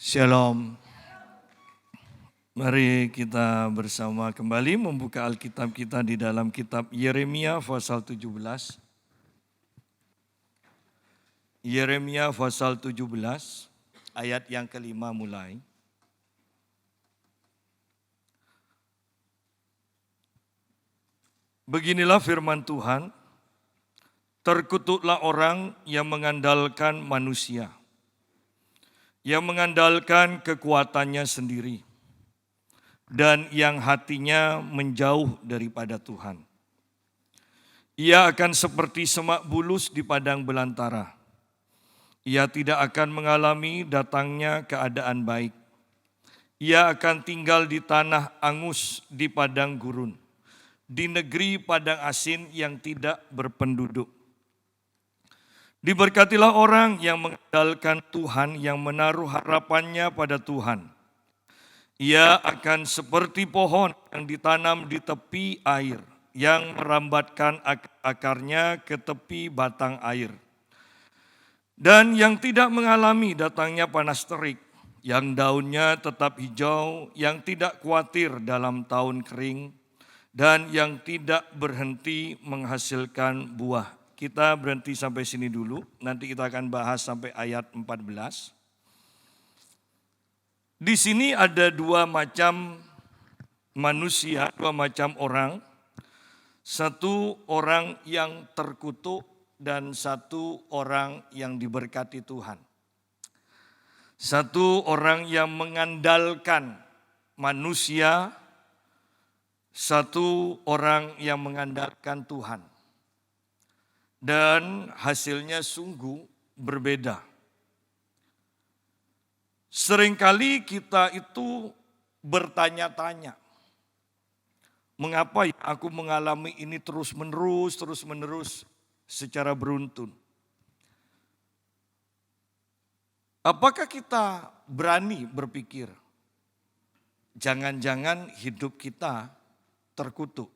Shalom. Mari kita bersama kembali membuka Alkitab kita di dalam kitab Yeremia pasal 17. Yeremia pasal 17 ayat yang kelima mulai. Beginilah firman Tuhan, terkutuklah orang yang mengandalkan manusia, yang mengandalkan kekuatannya sendiri, dan yang hatinya menjauh daripada Tuhan. Ia akan seperti semak bulus di padang belantara. Ia tidak akan mengalami datangnya keadaan baik. Ia akan tinggal di tanah angus di padang gurun, di negeri padang asin yang tidak berpenduduk. Diberkatilah orang yang mengandalkan Tuhan, yang menaruh harapannya pada Tuhan. Ia akan seperti pohon yang ditanam di tepi air, yang merambatkan akarnya ke tepi batang air. Dan yang tidak mengalami datangnya panas terik, yang daunnya tetap hijau, yang tidak khawatir dalam tahun kering, dan yang tidak berhenti menghasilkan buah. Kita berhenti sampai sini dulu, nanti kita akan bahas sampai ayat 14. Di sini ada dua macam manusia, dua macam orang. Satu orang yang terkutuk dan satu orang yang diberkati Tuhan. Satu orang yang mengandalkan manusia, satu orang yang mengandalkan Tuhan. Dan hasilnya sungguh berbeda. Seringkali kita itu bertanya-tanya, mengapa ya aku mengalami ini terus-menerus secara beruntun? Apakah kita berani berpikir, jangan-jangan hidup kita terkutuk?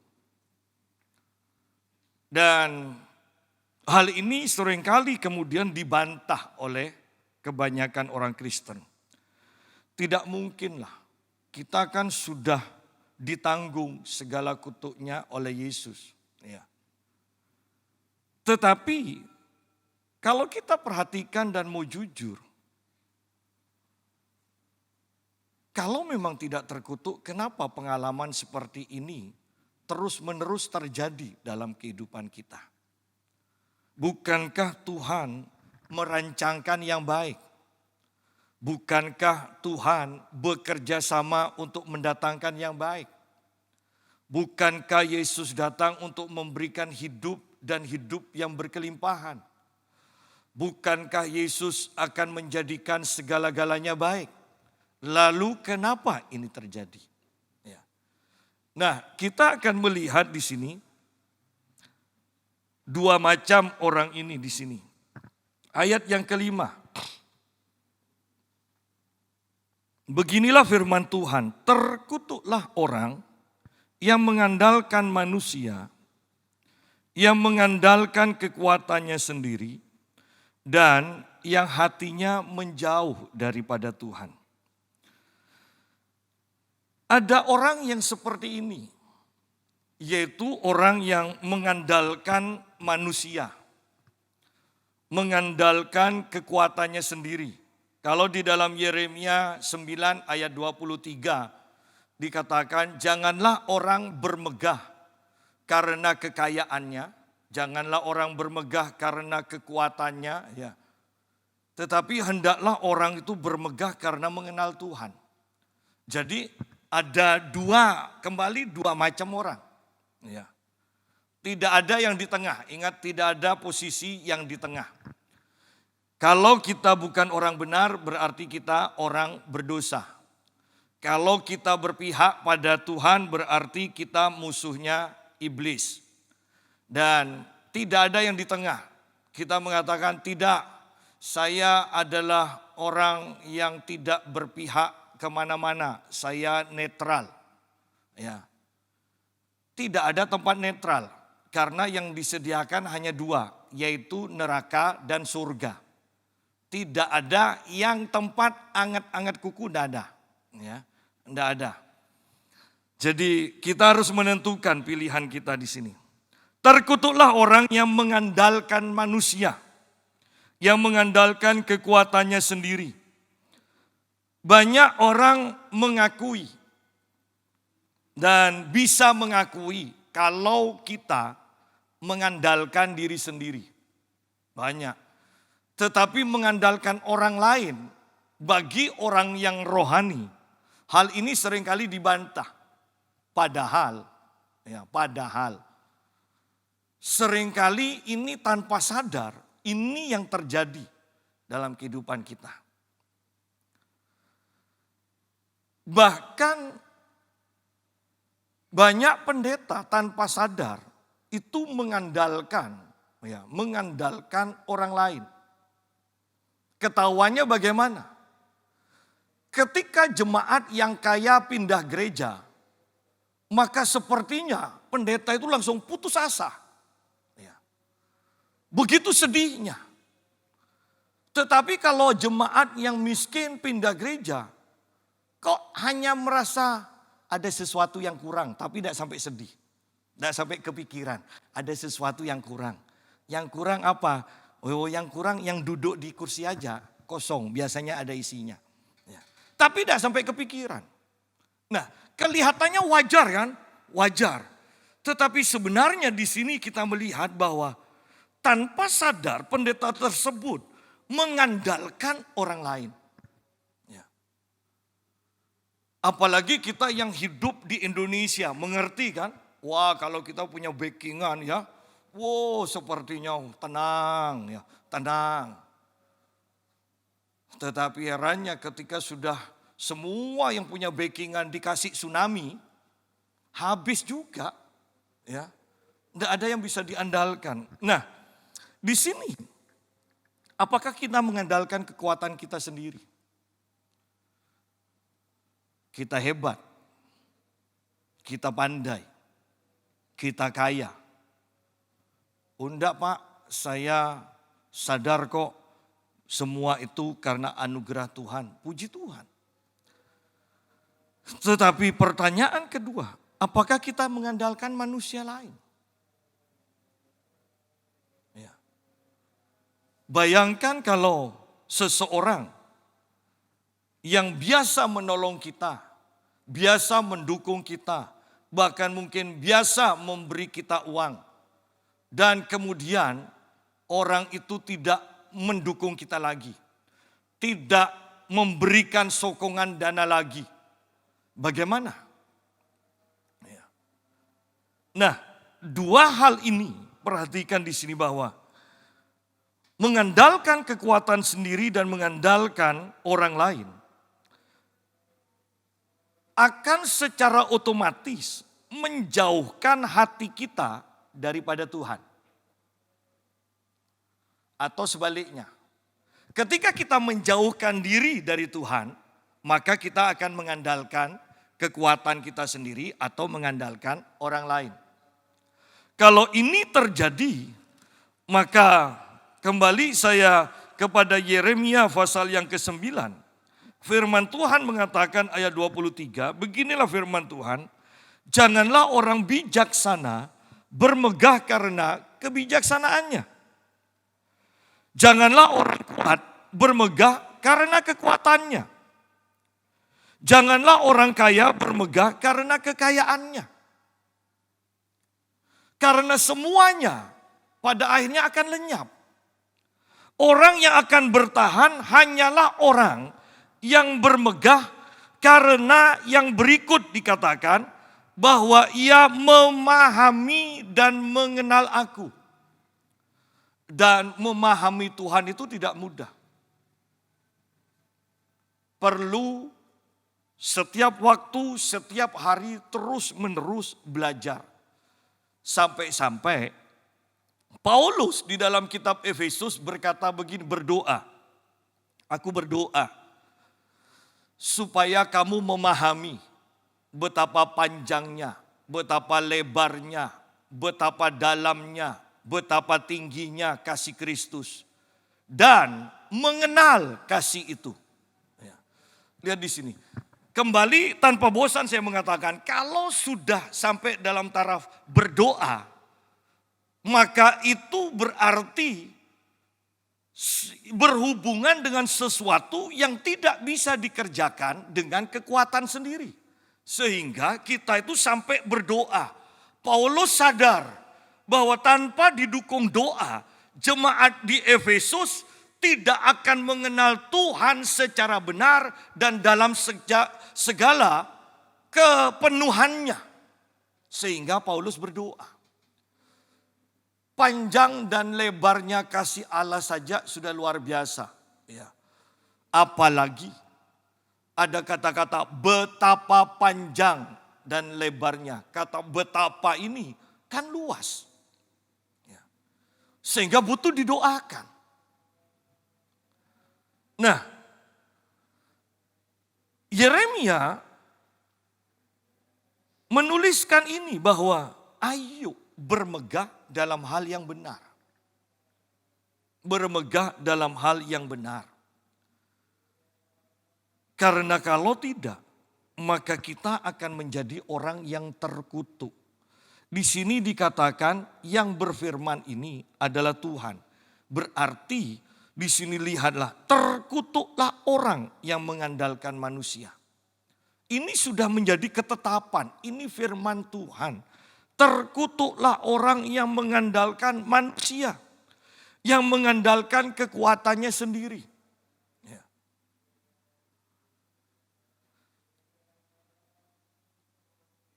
Dan hal ini seringkali kemudian dibantah oleh kebanyakan orang Kristen. Tidak mungkinlah, kita kan sudah ditanggung segala kutuknya oleh Yesus. Ya. Tetapi kalau kita perhatikan dan mau jujur, kalau memang tidak terkutuk, kenapa pengalaman seperti ini terus-menerus terjadi dalam kehidupan kita? Bukankah Tuhan merancangkan yang baik? Bukankah Tuhan bekerja sama untuk mendatangkan yang baik? Bukankah Yesus datang untuk memberikan hidup dan hidup yang berkelimpahan? Bukankah Yesus akan menjadikan segala-galanya baik? Lalu kenapa ini terjadi? Ya. Nah, kita akan melihat di sini dua macam orang ini di sini. Ayat yang kelima. Beginilah firman Tuhan, terkutuklah orang yang mengandalkan manusia, yang mengandalkan kekuatannya sendiri, dan yang hatinya menjauh daripada Tuhan. Ada orang yang seperti ini, yaitu orang yang mengandalkan manusia, mengandalkan kekuatannya sendiri. Kalau di dalam Yeremia 9 ayat 23 dikatakan, janganlah orang bermegah karena kekayaannya, janganlah orang bermegah karena kekuatannya, ya. Tetapi hendaklah orang itu bermegah karena mengenal Tuhan. Jadi ada kembali dua macam orang. Ya. Tidak ada yang di tengah, ingat tidak ada posisi yang di tengah. Kalau kita bukan orang benar berarti kita orang berdosa. Kalau kita berpihak pada Tuhan berarti kita musuhnya iblis. Dan tidak ada yang di tengah. Kita mengatakan tidak, saya adalah orang yang tidak berpihak kemana-mana, saya netral. Ya. Tidak ada tempat netral karena yang disediakan hanya dua, yaitu neraka dan surga. Tidak ada yang tempat anget-anget kuku, tidak ada. Ya, tidak ada. Jadi kita harus menentukan pilihan kita di sini. Terkutuklah orang yang mengandalkan manusia, yang mengandalkan kekuatannya sendiri. Banyak orang mengakui dan bisa mengakui kalau kita mengandalkan diri sendiri. Banyak. Tetapi mengandalkan orang lain bagi orang yang rohani, hal ini seringkali dibantah. Padahal seringkali ini tanpa sadar, ini yang terjadi dalam kehidupan kita. Bahkan banyak pendeta tanpa sadar itu mengandalkan orang lain. Ketahuannya bagaimana? Ketika jemaat yang kaya pindah gereja, maka sepertinya pendeta itu langsung putus asa. Begitu sedihnya. Tetapi kalau jemaat yang miskin pindah gereja, kok hanya merasa ada sesuatu yang kurang, tapi tidak sampai sedih. Tidak sampai kepikiran, ada sesuatu yang kurang. Yang kurang apa? Oh, yang kurang yang duduk di kursi aja, kosong, biasanya ada isinya. Tapi tidak sampai kepikiran. Nah, kelihatannya wajar kan? Wajar. Tetapi sebenarnya di sini kita melihat bahwa tanpa sadar pendeta tersebut mengandalkan orang lain. Apalagi kita yang hidup di Indonesia, mengerti kan? Wah, kalau kita punya backingan ya, wow sepertinya tenang ya, tenang. Tetapi herannya ketika sudah semua yang punya backingan dikasih tsunami, habis juga ya. Tidak ada yang bisa diandalkan. Nah, di sini apakah kita mengandalkan kekuatan kita sendiri? Kita hebat, kita pandai, kita kaya. Enggak Pak, saya sadar kok semua itu karena anugerah Tuhan. Puji Tuhan. Tetapi pertanyaan kedua, apakah kita mengandalkan manusia lain? Ya. Bayangkan kalau seseorang yang biasa menolong kita, biasa mendukung kita, bahkan mungkin biasa memberi kita uang. Dan kemudian orang itu tidak mendukung kita lagi. Tidak memberikan sokongan dana lagi. Bagaimana? Nah, dua hal ini perhatikan di sini bahwa mengandalkan kekuatan sendiri dan mengandalkan orang lain akan secara otomatis menjauhkan hati kita daripada Tuhan. Atau sebaliknya, ketika kita menjauhkan diri dari Tuhan, maka kita akan mengandalkan kekuatan kita sendiri atau mengandalkan orang lain. Kalau ini terjadi, maka kembali saya kepada Yeremia pasal yang ke-9. Firman Tuhan mengatakan ayat 23, beginilah firman Tuhan, janganlah orang bijaksana bermegah karena kebijaksanaannya. Janganlah orang kuat bermegah karena kekuatannya. Janganlah orang kaya bermegah karena kekayaannya. Karena semuanya pada akhirnya akan lenyap. Orang yang akan bertahan hanyalah orang yang bermegah karena yang berikut dikatakan bahwa ia memahami dan mengenal aku. Dan memahami Tuhan itu tidak mudah. Perlu setiap waktu, setiap hari terus-menerus belajar. Sampai-sampai Paulus di dalam kitab Efesus berkata begini, berdoa. Aku berdoa supaya kamu memahami betapa panjangnya, betapa lebarnya, betapa dalamnya, betapa tingginya kasih Kristus. dan mengenal kasih itu. Ya. Lihat di sini. Kembali tanpa bosan saya mengatakan, kalau sudah sampai dalam taraf berdoa, maka itu berarti berhubungan dengan sesuatu yang tidak bisa dikerjakan dengan kekuatan sendiri. Sehingga kita itu sampai berdoa. Paulus sadar bahwa tanpa didukung doa, jemaat di Efesus tidak akan mengenal Tuhan secara benar dan dalam segala kepenuhannya. Sehingga Paulus berdoa. Panjang dan lebarnya kasih Allah saja sudah luar biasa. Ya. Apalagi ada kata-kata betapa panjang dan lebarnya. Kata betapa ini kan luas. Ya. Sehingga butuh didoakan. Nah, Yeremia menuliskan ini bahwa ayo bermegah dalam hal yang benar. Bermegah dalam hal yang benar. Karena kalau tidak, maka kita akan menjadi orang yang terkutuk. Di sini dikatakan yang berfirman ini adalah Tuhan. Berarti di sini lihatlah, terkutuklah orang yang mengandalkan manusia. Ini sudah menjadi ketetapan, ini firman Tuhan. Terkutuklah orang yang mengandalkan manusia, yang mengandalkan kekuatannya sendiri. Ya.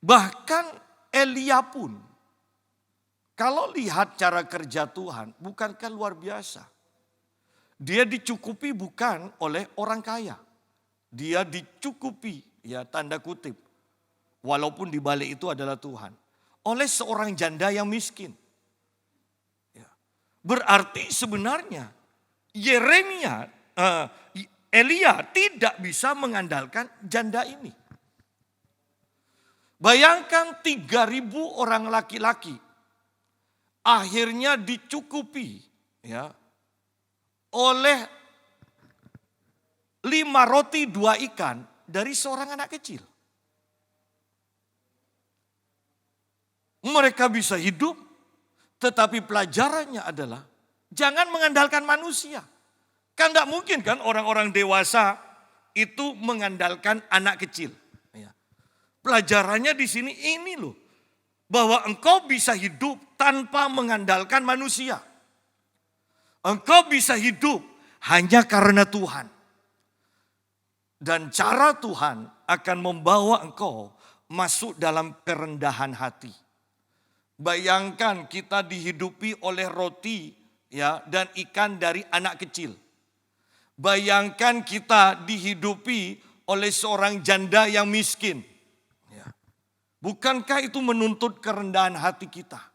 Bahkan Elia pun, kalau lihat cara kerja Tuhan, bukankah luar biasa? Dia dicukupi bukan oleh orang kaya. Dia dicukupi, ya tanda kutip. Walaupun di balik itu adalah Tuhan. Oleh seorang janda yang miskin. Ya. Berarti sebenarnya Elia tidak bisa mengandalkan janda ini. Bayangkan 3.000 orang laki-laki. Akhirnya dicukupi, ya, oleh 5 roti 2 ikan dari seorang anak kecil. Mereka bisa hidup, tetapi pelajarannya adalah jangan mengandalkan manusia. Kan tidak mungkin kan orang-orang dewasa itu mengandalkan anak kecil. Pelajarannya di sini ini loh, bahwa engkau bisa hidup tanpa mengandalkan manusia. Engkau bisa hidup hanya karena Tuhan. Dan cara Tuhan akan membawa engkau masuk dalam kerendahan hati. Bayangkan kita dihidupi oleh roti, ya, dan ikan dari anak kecil. Bayangkan kita dihidupi oleh seorang janda yang miskin. Ya. Bukankah itu menuntut kerendahan hati kita?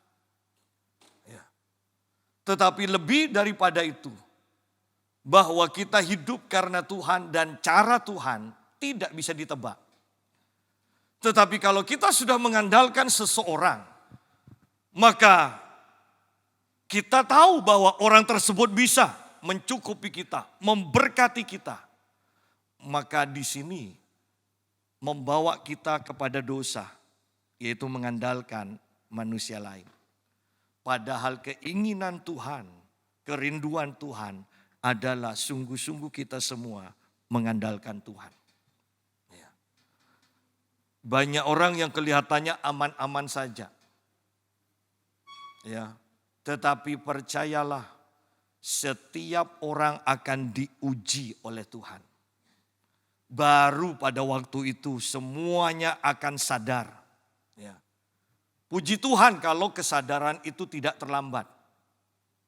Tetapi lebih daripada itu, bahwa kita hidup karena Tuhan dan cara Tuhan tidak bisa ditebak. Tetapi kalau kita sudah mengandalkan seseorang, maka kita tahu bahwa orang tersebut bisa mencukupi kita, memberkati kita. Maka di sini membawa kita kepada dosa, yaitu mengandalkan manusia lain. Padahal keinginan Tuhan, kerinduan Tuhan adalah sungguh-sungguh kita semua mengandalkan Tuhan. Ya. Banyak orang yang kelihatannya aman-aman saja. Ya, tetapi percayalah, setiap orang akan diuji oleh Tuhan. Baru pada waktu itu semuanya akan sadar. Ya. Puji Tuhan kalau kesadaran itu tidak terlambat.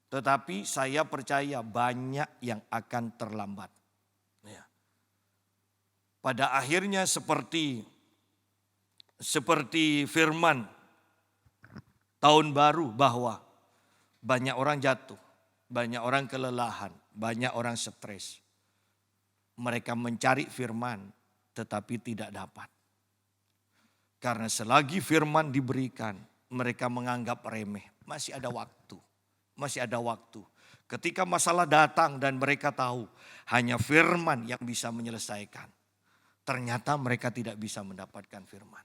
Tetapi saya percaya banyak yang akan terlambat. Ya. Pada akhirnya seperti firman tahun baru, bahwa banyak orang jatuh, banyak orang kelelahan, banyak orang stres. Mereka mencari firman tetapi tidak dapat. Karena selagi firman diberikan, mereka menganggap remeh. Masih ada waktu. masih ada waktu. Ketika masalah datang dan mereka tahu hanya firman yang bisa menyelesaikan. Ternyata mereka tidak bisa mendapatkan firman.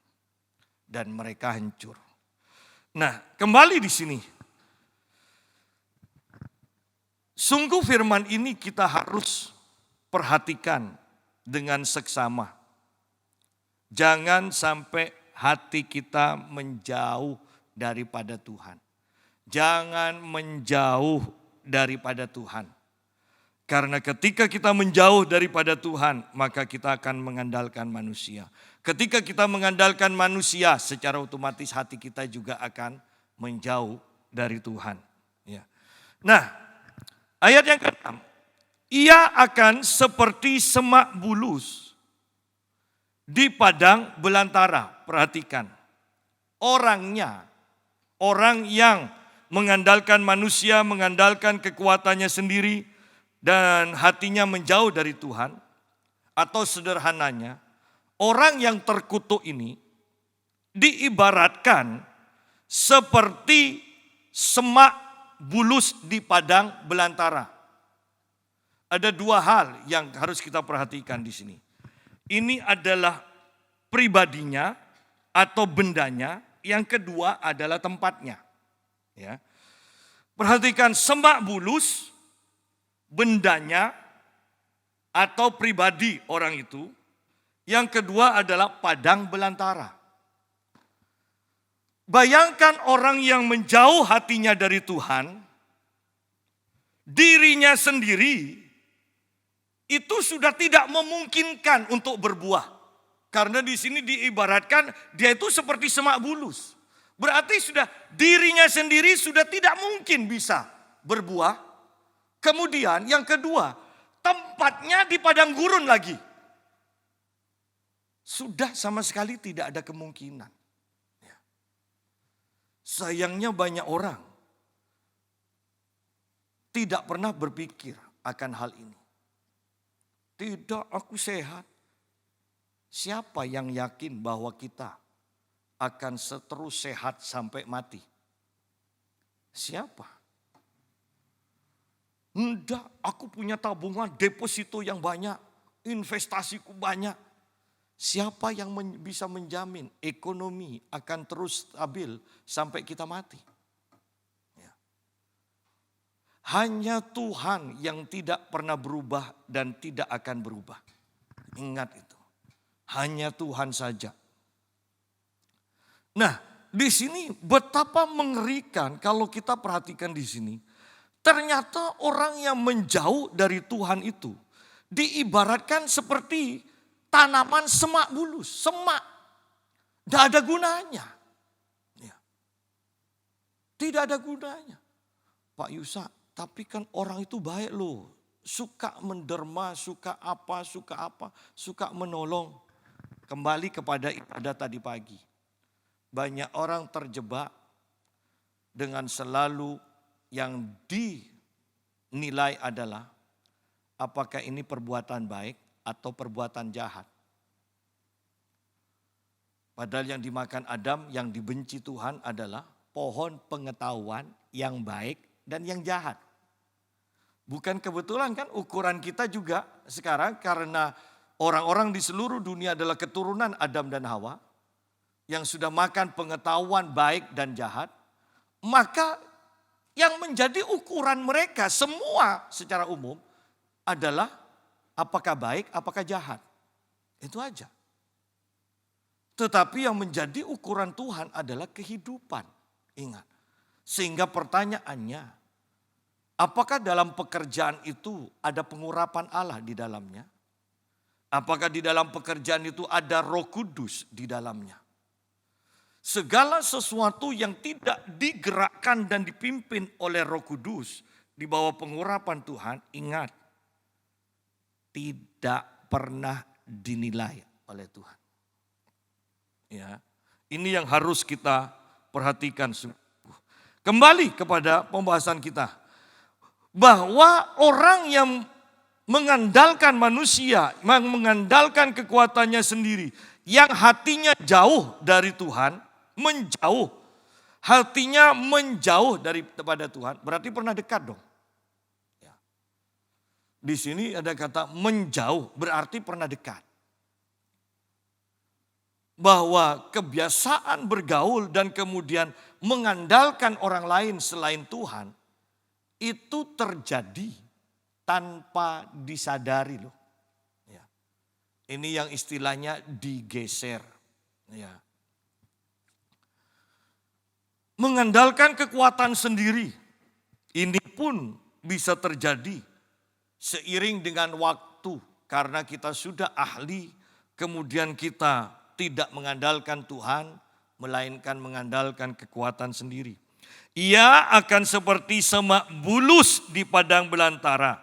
Dan mereka hancur. Nah, kembali di sini. Sungguh firman ini kita harus perhatikan dengan seksama. Jangan sampai hati kita menjauh daripada Tuhan. Jangan menjauh daripada Tuhan. Karena ketika kita menjauh daripada Tuhan, maka kita akan mengandalkan manusia. Ketika kita mengandalkan manusia, secara otomatis hati kita juga akan menjauh dari Tuhan. Ya. Nah, ayat yang ke-6. Ia akan seperti semak bulus di padang belantara. Perhatikan. Orangnya, orang yang mengandalkan manusia, mengandalkan kekuatannya sendiri, dan hatinya menjauh dari Tuhan, atau sederhananya, orang yang terkutuk ini diibaratkan seperti semak bulus di padang belantara. Ada dua hal yang harus kita perhatikan di sini. Ini adalah pribadinya atau bendanya, yang kedua adalah tempatnya. Ya. Perhatikan semak bulus, bendanya atau pribadi orang itu. Yang kedua adalah padang belantara. Bayangkan orang yang menjauh hatinya dari Tuhan, dirinya sendiri itu sudah tidak memungkinkan untuk berbuah. Karena di sini diibaratkan dia itu seperti semak bulus. Berarti sudah dirinya sendiri sudah tidak mungkin bisa berbuah. Kemudian yang kedua, tempatnya di padang gurun lagi. Sudah sama sekali tidak ada kemungkinan. Sayangnya banyak orang tidak pernah berpikir akan hal ini. Tidak, aku sehat. Siapa yang yakin bahwa kita akan terus sehat sampai mati? Siapa? Enggak, aku punya tabungan deposito yang banyak, investasiku banyak. Siapa yang bisa menjamin ekonomi akan terus stabil sampai kita mati? Ya. Hanya Tuhan yang tidak pernah berubah dan tidak akan berubah. Ingat itu. Hanya Tuhan saja. Nah, di sini betapa mengerikan kalau kita perhatikan di sini. Ternyata orang yang menjauh dari Tuhan itu diibaratkan seperti tanaman semak bulus, semak. Tidak ada gunanya. Ya. Tidak ada gunanya. Pak Yusa, tapi kan orang itu baik loh. Suka menderma, suka apa, suka menolong. Kembali kepada ibadah tadi pagi. Banyak orang terjebak dengan selalu yang dinilai adalah apakah ini perbuatan baik atau perbuatan jahat. Padahal yang dimakan Adam, yang dibenci Tuhan adalah pohon pengetahuan yang baik dan yang jahat. Bukan kebetulan kan ukuran kita juga sekarang karena orang-orang di seluruh dunia adalah keturunan Adam dan Hawa yang sudah makan pengetahuan baik dan jahat, maka yang menjadi ukuran mereka semua secara umum adalah apakah baik, apakah jahat. Itu aja. Tetapi yang menjadi ukuran Tuhan adalah kehidupan. Ingat. Sehingga pertanyaannya, apakah dalam pekerjaan itu ada pengurapan Allah di dalamnya? Apakah di dalam pekerjaan itu ada Roh Kudus di dalamnya? Segala sesuatu yang tidak digerakkan dan dipimpin oleh Roh Kudus di bawah pengurapan Tuhan, ingat, tidak pernah dinilai oleh Tuhan. Ya, ini yang harus kita perhatikan. Kembali kepada pembahasan kita, bahwa orang yang mengandalkan manusia, mengandalkan kekuatannya sendiri, yang hatinya jauh dari Tuhan, menjauh, hatinya menjauh daripada Tuhan, berarti pernah dekat dong. Ya. Di sini ada kata menjauh, berarti pernah dekat. Bahwa kebiasaan bergaul dan kemudian mengandalkan orang lain selain Tuhan, itu terjadi tanpa disadari loh. Ya. Ini yang istilahnya digeser. Ya. Mengandalkan kekuatan sendiri, ini pun bisa terjadi seiring dengan waktu. Karena kita sudah ahli, kemudian kita tidak mengandalkan Tuhan, melainkan mengandalkan kekuatan sendiri. Ia akan seperti semak bulus di padang belantara.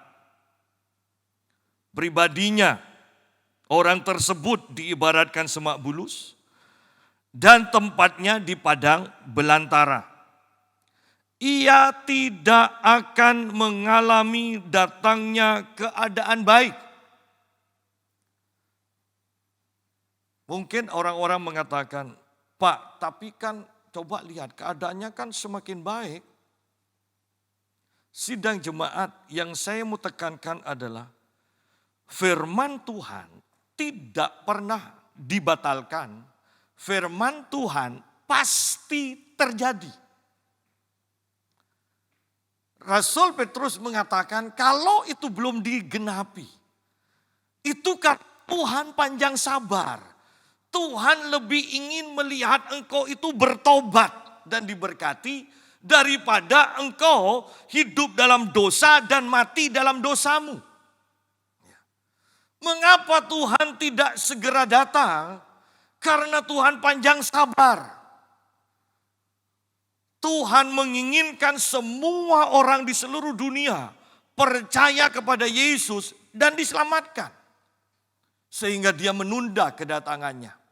Pribadinya, orang tersebut diibaratkan semak bulus dan tempatnya di padang belantara. Ia tidak akan mengalami datangnya keadaan baik. Mungkin orang-orang mengatakan, Pak, tapi kan coba lihat keadaannya kan semakin baik. Sidang jemaat yang saya mau tekankan adalah firman Tuhan tidak pernah dibatalkan. Firman Tuhan pasti terjadi. Rasul Petrus mengatakan kalau itu belum digenapi, itu kan Tuhan panjang sabar. Tuhan lebih ingin melihat engkau itu bertobat dan diberkati daripada engkau hidup dalam dosa dan mati dalam dosamu. Mengapa Tuhan tidak segera datang? Karena Tuhan panjang sabar. Tuhan menginginkan semua orang di seluruh dunia percaya kepada Yesus dan diselamatkan. Sehingga dia menunda kedatangannya.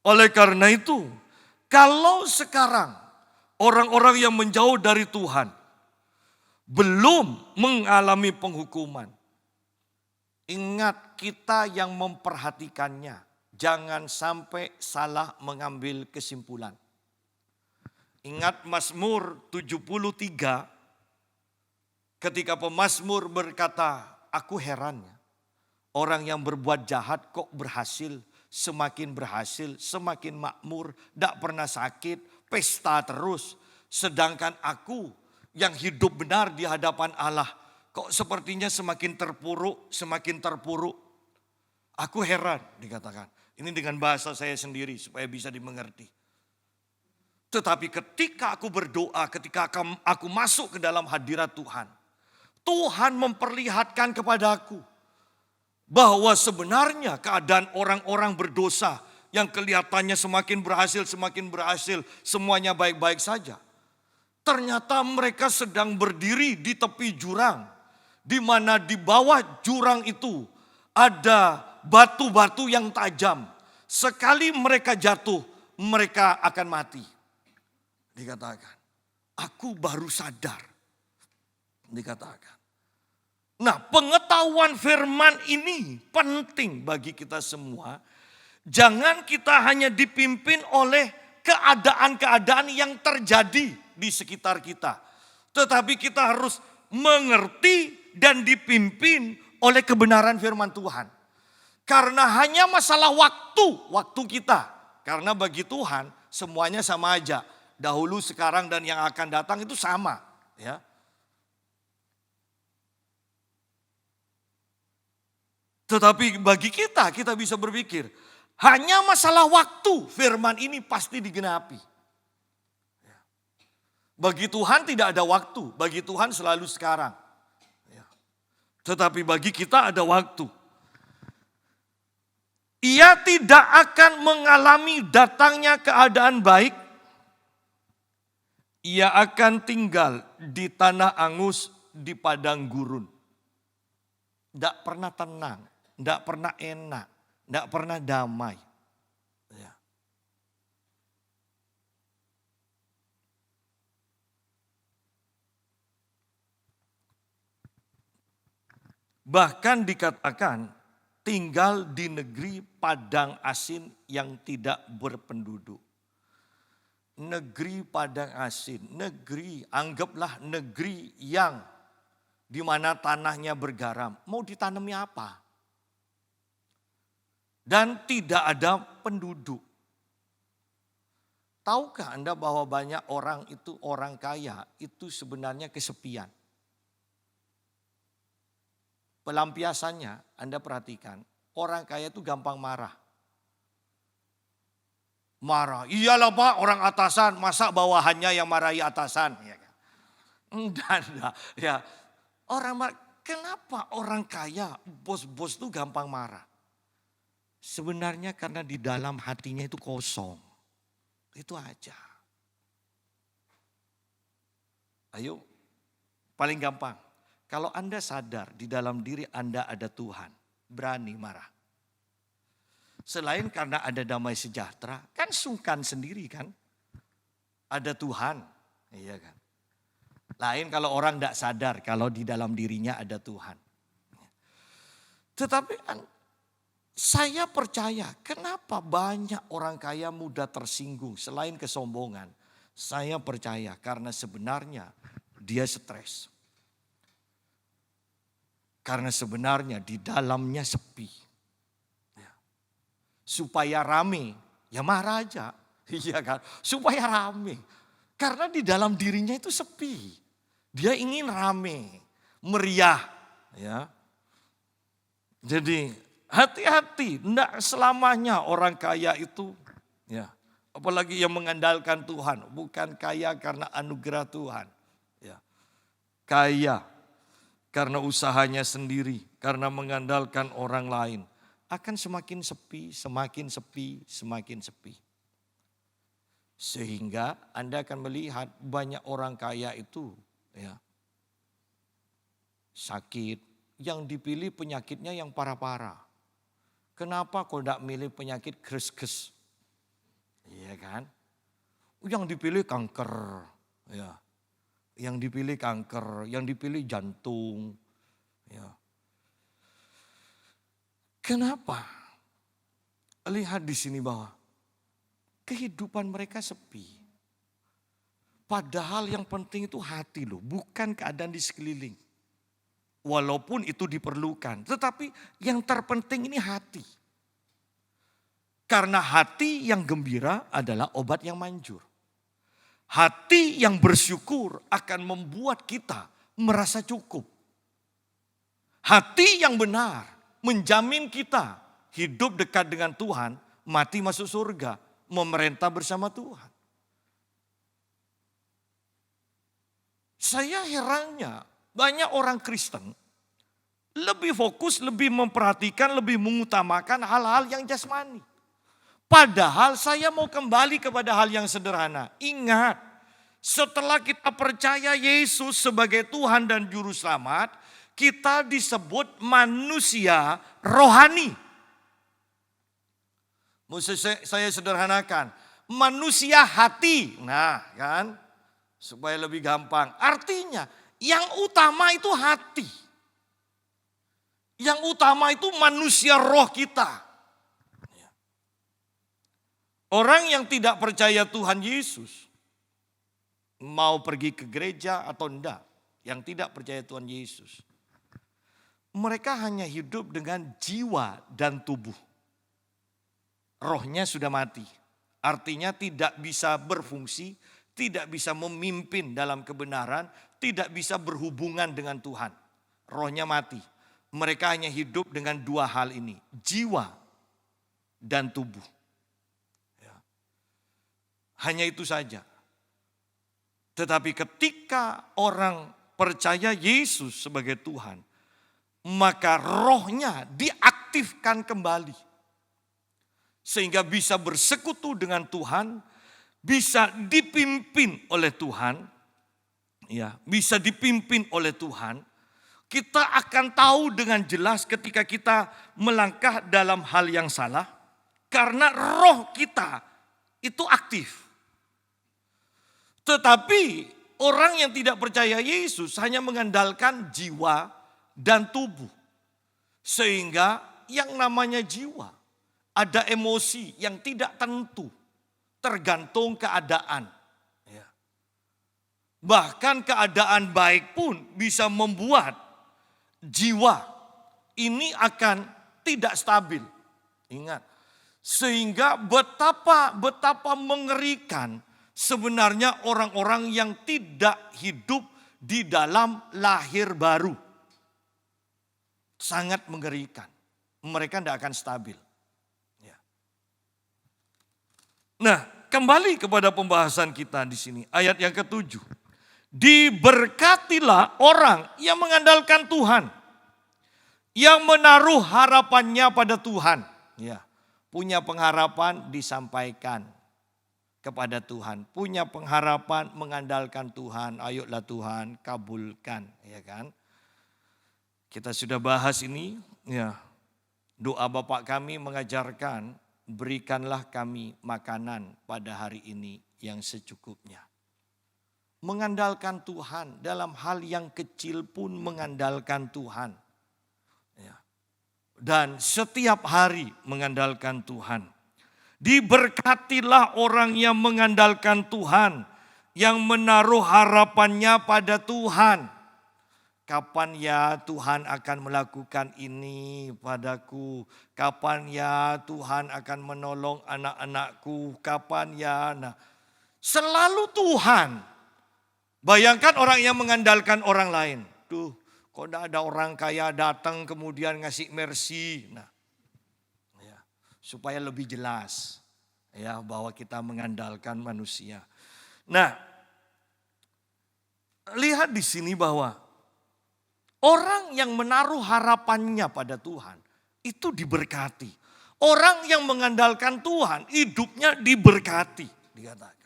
Oleh karena itu, kalau sekarang orang-orang yang menjauh dari Tuhan belum mengalami penghukuman, ingat kita yang memperhatikannya, jangan sampai salah mengambil kesimpulan. Ingat Mazmur 73, ketika pemazmur berkata, aku heran ya, orang yang berbuat jahat kok berhasil, semakin berhasil, semakin makmur, tidak pernah sakit, pesta terus. Sedangkan aku yang hidup benar di hadapan Allah, kok sepertinya semakin terpuruk, semakin terpuruk. Aku heran dikatakan. Ini dengan bahasa saya sendiri supaya bisa dimengerti. Tetapi ketika aku berdoa, ketika aku masuk ke dalam hadirat Tuhan, Tuhan memperlihatkan kepadaku bahwa sebenarnya keadaan orang-orang berdosa yang kelihatannya semakin berhasil, semuanya baik-baik saja. Ternyata mereka sedang berdiri di tepi jurang, di mana di bawah jurang itu ada batu-batu yang tajam. Sekali mereka jatuh, mereka akan mati. Dikatakan, aku baru sadar. Dikatakan. Nah, pengetahuan firman ini penting bagi kita semua. Jangan kita hanya dipimpin oleh keadaan-keadaan yang terjadi di sekitar kita. Tetapi kita harus mengerti dan dipimpin oleh kebenaran firman Tuhan. Karena hanya masalah waktu kita. Karena bagi Tuhan semuanya sama aja. Dahulu, sekarang, dan yang akan datang itu sama. Ya. Tetapi bagi kita bisa berpikir, hanya masalah waktu firman ini pasti digenapi. Bagi Tuhan tidak ada waktu, bagi Tuhan selalu sekarang. Tetapi bagi kita ada waktu. Ia tidak akan mengalami datangnya keadaan baik. Ia akan tinggal di tanah angus di padang gurun. Tidak pernah tenang. Tidak pernah enak, tidak pernah damai. Ya. Bahkan dikatakan tinggal di negeri padang asin yang tidak berpenduduk. negeri padang asin, negeri, anggaplah negeri yang di mana tanahnya bergaram. Mau ditanami apa? Dan tidak ada penduduk. Tahukah Anda bahwa banyak orang itu, orang kaya itu sebenarnya kesepian? Pelampiasannya Anda perhatikan, orang kaya itu gampang marah. Marah, iyalah Pak, orang atasan, masa bawahannya yang marahi atasan? Ya kan? Enggak. Ya. Kenapa orang kaya, bos-bos itu gampang marah? Sebenarnya karena di dalam hatinya itu kosong. Itu aja. Ayo, paling gampang. Kalau Anda sadar di dalam diri Anda ada Tuhan, berani marah. Selain karena ada damai sejahtera, kan sungkan sendiri kan. Ada Tuhan, iya kan. Lain kalau orang tidak sadar kalau di dalam dirinya ada Tuhan. Tetapi saya percaya kenapa banyak orang kaya mudah tersinggung selain kesombongan. Saya percaya karena sebenarnya dia stres. Karena sebenarnya di dalamnya sepi. Supaya rame, ya marah aja. Iya kan, supaya rame. Karena di dalam dirinya itu sepi. Dia ingin rame, meriah. Ya. Jadi hati-hati, tidak selamanya orang kaya itu, ya, apalagi yang mengandalkan Tuhan, bukan kaya karena anugerah Tuhan, ya, kaya karena usahanya sendiri, karena mengandalkan orang lain, akan semakin sepi, semakin sepi, semakin sepi. Sehingga Anda akan melihat banyak orang kaya itu, ya, sakit, yang dipilih penyakitnya yang parah-parah. Kenapa kau tidak milih penyakit kres-kes? Iya kan? Yang dipilih kanker. Ya. Yang dipilih kanker, yang dipilih jantung. Ya. Kenapa? Lihat di sini bahwa kehidupan mereka sepi. Padahal yang penting itu hati loh, bukan keadaan di sekeliling. Walaupun itu diperlukan, tetapi yang terpenting ini hati. Karena hati yang gembira adalah obat yang manjur. Hati yang bersyukur akan membuat kita merasa cukup. Hati yang benar menjamin kita hidup dekat dengan Tuhan, mati masuk surga, memerintah bersama Tuhan. Saya herannya, banyak orang Kristen lebih fokus, lebih memperhatikan, lebih mengutamakan hal-hal yang jasmani. Padahal saya mau kembali kepada hal yang sederhana. Ingat, setelah kita percaya Yesus sebagai Tuhan dan Juru Selamat, kita disebut manusia rohani. Saya sederhanakan, manusia hati. Nah kan, supaya lebih gampang. Artinya yang utama itu hati. Yang utama itu manusia roh kita. Orang yang tidak percaya Tuhan Yesus, mau pergi ke gereja atau enggak, yang tidak percaya Tuhan Yesus, mereka hanya hidup dengan jiwa dan tubuh. Rohnya sudah mati. Artinya tidak bisa berfungsi, tidak bisa memimpin dalam kebenaran, tidak bisa berhubungan dengan Tuhan. Rohnya mati. Mereka hanya hidup dengan dua hal ini, jiwa dan tubuh. Ya. Hanya itu saja. Tetapi ketika orang percaya Yesus sebagai Tuhan, maka rohnya diaktifkan kembali. Sehingga bisa bersekutu dengan Tuhan, bisa dipimpin oleh Tuhan, ya, bisa dipimpin oleh Tuhan. Kita akan tahu dengan jelas ketika kita melangkah dalam hal yang salah, karena roh kita itu aktif. Tetapi orang yang tidak percaya Yesus hanya mengandalkan jiwa dan tubuh. Sehingga yang namanya jiwa, ada emosi yang tidak tentu. tergantung keadaan. Ya. Bahkan keadaan baik pun bisa membuat jiwa ini akan tidak stabil. Ingat, sehingga betapa mengerikan sebenarnya orang-orang yang tidak hidup di dalam lahir baru. Sangat mengerikan. Mereka tidak akan stabil. Ya. Nah, kembali kepada pembahasan kita di sini. Ayat yang ke-7. Diberkatilah orang yang mengandalkan Tuhan. Yang menaruh harapannya pada Tuhan. Ya, punya pengharapan disampaikan kepada Tuhan. Punya pengharapan mengandalkan Tuhan. Ayolah Tuhan, kabulkan. Ya kan? Kita sudah bahas ini, ya. Doa Bapa kami mengajarkan, berikanlah kami makanan pada hari ini yang secukupnya. Mengandalkan Tuhan dalam hal yang kecil pun mengandalkan Tuhan. Ya. Dan setiap hari mengandalkan Tuhan. Diberkatilah orang yang mengandalkan Tuhan, yang menaruh harapannya pada Tuhan. Kapan ya Tuhan akan melakukan ini padaku? Kapan ya Tuhan akan menolong anak-anakku? Kapan ya? Nah, selalu Tuhan. Bayangkan orang yang mengandalkan orang lain. Tuh, kok tidak ada orang kaya datang kemudian ngasih mercy. Nah, ya, supaya lebih jelas ya bahwa kita mengandalkan manusia. Nah, lihat di sini bahwa orang yang menaruh harapannya pada Tuhan itu diberkati. Orang yang mengandalkan Tuhan hidupnya diberkati, dikatakan.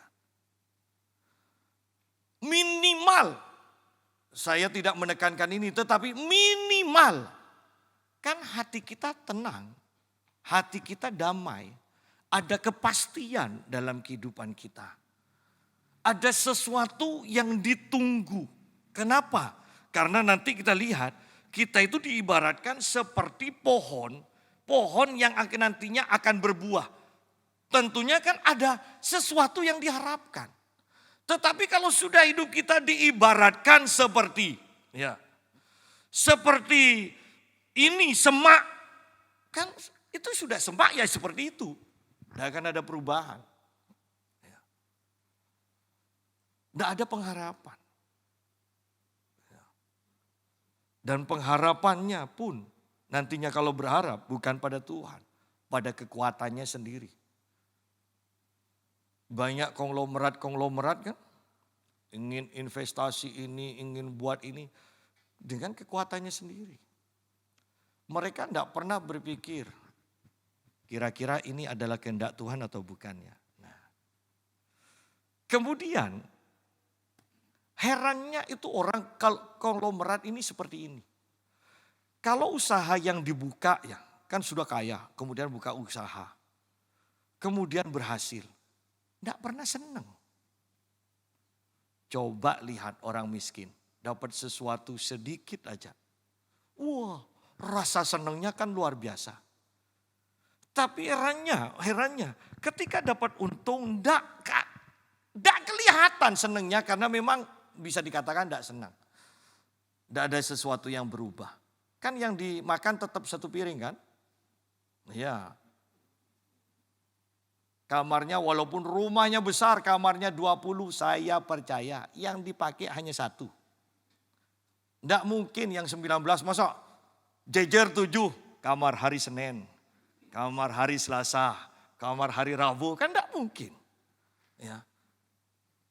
Minimal, saya tidak menekankan ini, tetapi minimal. Kan hati kita tenang, hati kita damai, ada kepastian dalam kehidupan kita. Ada sesuatu yang ditunggu. Kenapa? Karena nanti kita lihat, kita itu diibaratkan seperti pohon yang nantinya akan berbuah. Tentunya kan ada sesuatu yang diharapkan. Tetapi kalau sudah hidup kita diibaratkan seperti ini semak, kan itu sudah semak ya seperti itu. Tidak akan ada perubahan. Tidak ada pengharapan. Dan pengharapannya pun nantinya kalau berharap bukan pada Tuhan, pada kekuatannya sendiri. Banyak konglomerat kan, ingin investasi ini, ingin buat ini dengan kekuatannya sendiri. Mereka tidak pernah berpikir, kira-kira ini adalah kehendak Tuhan atau bukannya. Nah, kemudian herannya itu orang konglomerat ini seperti ini. Kalau usaha yang dibuka ya kan sudah kaya, kemudian buka usaha. Kemudian berhasil. Tidak pernah senang. Coba lihat orang miskin, dapat sesuatu sedikit aja. Wah, rasa senangnya kan luar biasa. Tapi herannya ketika dapat untung tidak kelihatan senangnya karena memang bisa dikatakan tidak senang. Tidak ada sesuatu yang berubah. Kan yang dimakan tetap satu piring kan? Ya. Kamarnya walaupun rumahnya besar, kamarnya 20, saya percaya yang dipakai hanya satu. Tidak mungkin yang 19, masa jejer 7, kamar hari Senin, kamar hari Selasa, kamar hari Rabu, kan tidak mungkin. Ya.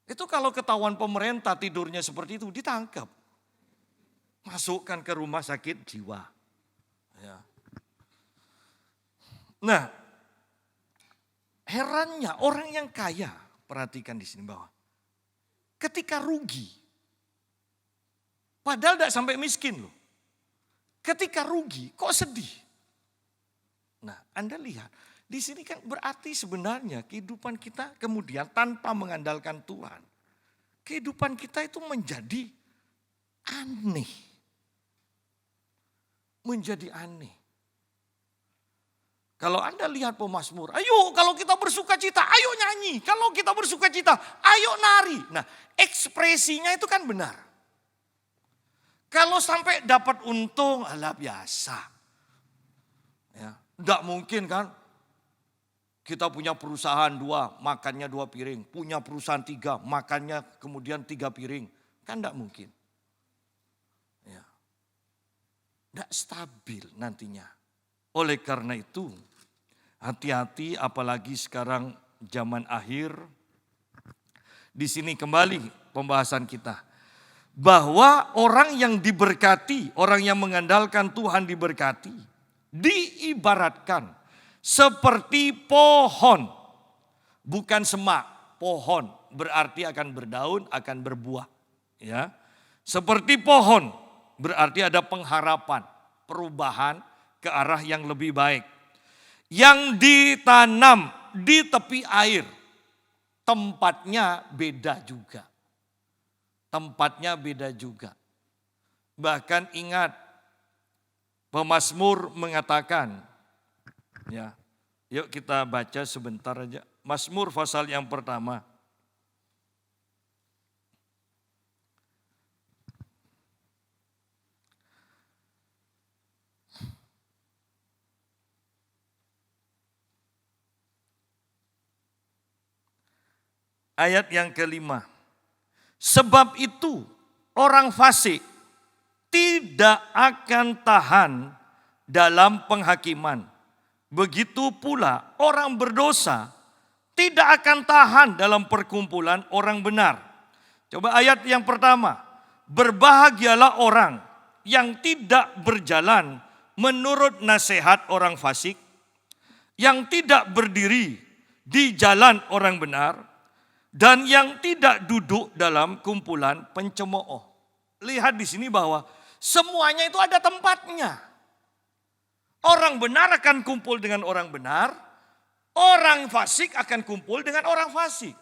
Itu kalau ketahuan pemerintah tidurnya seperti itu ditangkap. Masukkan ke rumah sakit jiwa. Ya. Nah, herannya orang yang kaya, perhatikan di sini bahwa ketika rugi, padahal tidak sampai miskin loh. Ketika rugi, kok sedih? Nah, Anda lihat, di sini kan berarti sebenarnya kehidupan kita kemudian tanpa mengandalkan Tuhan. Kehidupan kita itu menjadi aneh. Menjadi aneh. Kalau Anda lihat pemazmur, ayo kalau kita bersuka cita, ayo nyanyi. Kalau kita bersuka cita, ayo nari. Nah, ekspresinya itu kan benar. Kalau sampai dapat untung, alah biasa. Ya, enggak mungkin kan. Kita punya perusahaan 2, makannya 2 piring. Punya perusahaan 3, makannya kemudian 3 piring. Kan enggak mungkin. Ya. Enggak stabil nantinya. Oleh karena itu, hati-hati apalagi sekarang zaman akhir. Di sini kembali pembahasan kita. Bahwa orang yang diberkati, orang yang mengandalkan Tuhan diberkati. Diibaratkan seperti pohon. Bukan semak, pohon. Berarti akan berdaun, akan berbuah. Ya, seperti pohon berarti ada pengharapan, perubahan ke arah yang lebih baik. Yang ditanam di tepi air, tempatnya beda juga. Tempatnya beda juga. Bahkan ingat, pemazmur mengatakan, ya, yuk kita baca sebentar aja. Mazmur pasal yang pertama. Ayat yang kelima. Sebab itu orang fasik tidak akan tahan dalam penghakiman. Begitu pula orang berdosa tidak akan tahan dalam perkumpulan orang benar. Coba ayat yang pertama. Berbahagialah orang yang tidak berjalan menurut nasihat orang fasik. Yang tidak berdiri di jalan orang benar. Dan yang tidak duduk dalam kumpulan pencemooh. Lihat di sini bahwa semuanya itu ada tempatnya. Orang benar akan kumpul dengan orang benar. Orang fasik akan kumpul dengan orang fasik.